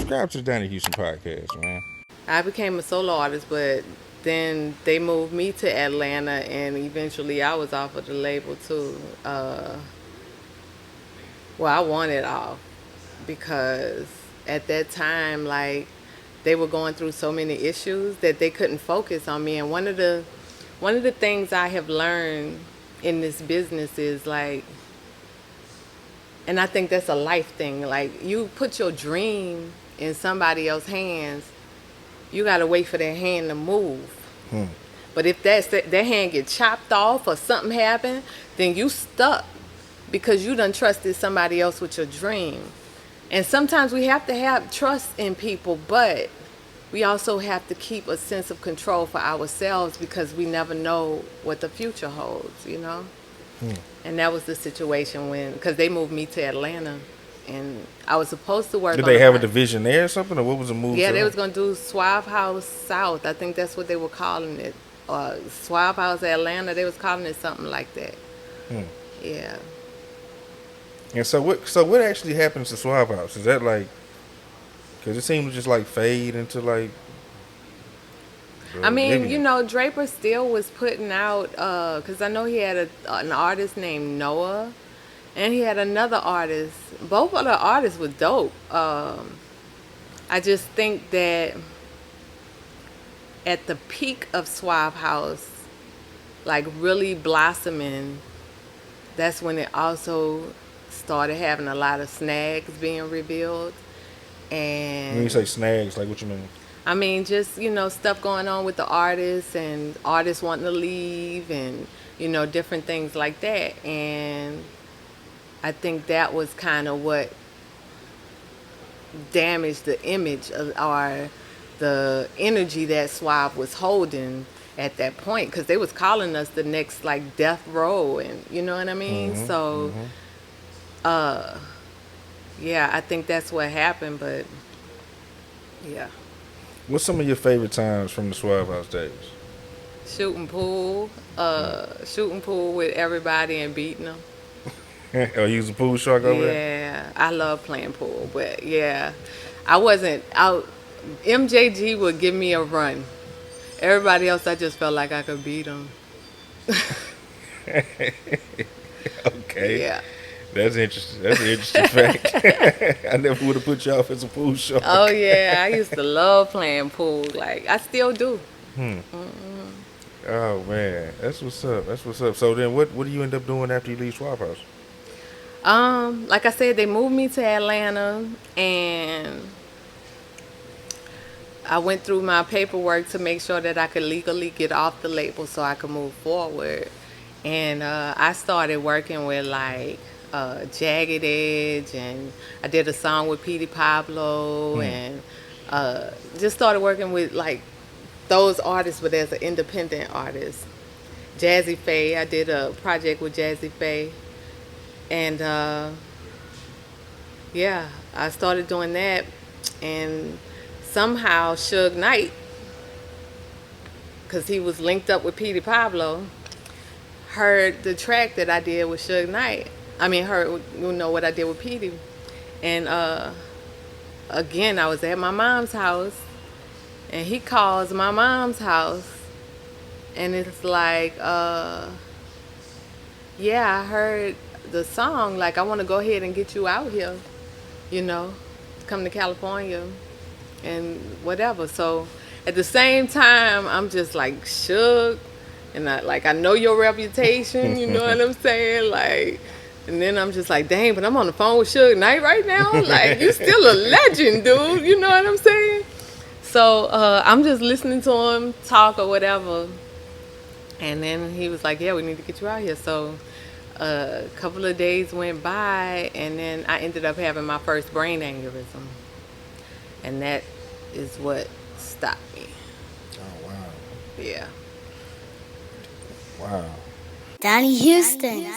subscribe to the Donnie Houston podcast, man. I became a solo artist, but then they moved me to Atlanta, and eventually I was off of the label too. Well, I wanted off because at that time, like, they were going through so many issues that they couldn't focus on me. And one of the things I have learned in this business is like, and I think that's a life thing. Like, you put your dream in somebody else's hands, you gotta wait for their hand to move. But if their hand get chopped off or something happen, then you stuck because you done trusted somebody else with your dream. And sometimes we have to have trust in people, but we also have to keep a sense of control for ourselves because we never know what the future holds, you know? And that was the situation because they moved me to Atlanta, and I was supposed to work. Did they have a division there or something, or what was the move? Yeah, to they was gonna do Suave House South. I think that's what they were calling it. Suave House Atlanta. They was calling it something like that. Yeah. And so what actually happens to Suave House? Is that like, because it seems to just like fade into like. I mean, you know, Draper still was putting out, because I know he had an artist named Noah, and he had another artist. Both of the artists were dope. I just think that at the peak of Suave House, like really blossoming, that's when it also started having a lot of snags being revealed. And when you say snags, like what you mean? I mean, just, you know, stuff going on with the artists and artists wanting to leave and, you know, different things like that. And I think that was kind of what damaged the image of, or the energy that Suave was holding at that point, because they was calling us the next, like, death row, and you know what I mean? So, yeah, I think that's what happened, but yeah. What's some of your favorite times from the Suave House days? Shooting pool with everybody and beating them. Oh, you was a pool shark over there? Yeah, I love playing pool, but yeah, I wasn't out. MJG would give me a run. Everybody else, I just felt like I could beat them. Okay. Yeah. That's interesting. That's an interesting fact. I never would have put you off as a pool shark. Oh yeah, I used to love playing pool. Like, I still do. Oh man, that's what's up. That's what's up. So then, what do you end up doing after you leave Suave House? Like I said, they moved me to Atlanta, and I went through my paperwork to make sure that I could legally get off the label so I could move forward. And I started working with like Jagged Edge, and I did a song with Petey Pablo, and just started working with like those artists, but as an independent artist. Jazzy Faye, I did a project with Jazzy Faye, and yeah, I started doing that, and somehow Suge Knight, because he was linked up with Petey Pablo, heard the track that I did with Suge Knight. I mean, heard, you know, what I did with Petey. And again, I was at my mom's house, and he calls my mom's house, and it's like, yeah, I heard the song, like, I want to go ahead and get you out here, you know, come to California and whatever. So at the same time, I'm just like shook, and I know your reputation, you know what I'm saying? Like, and then I'm just like, dang, but I'm on the phone with Suge Knight right now. Like, you still a legend, dude. You know what I'm saying? So I'm just listening to him talk or whatever. And then he was like, yeah, we need to get you out here. So a couple of days went by, and then I ended up having my first brain aneurysm. And that is what stopped me. Oh wow. Yeah. Wow. Donnie Houston.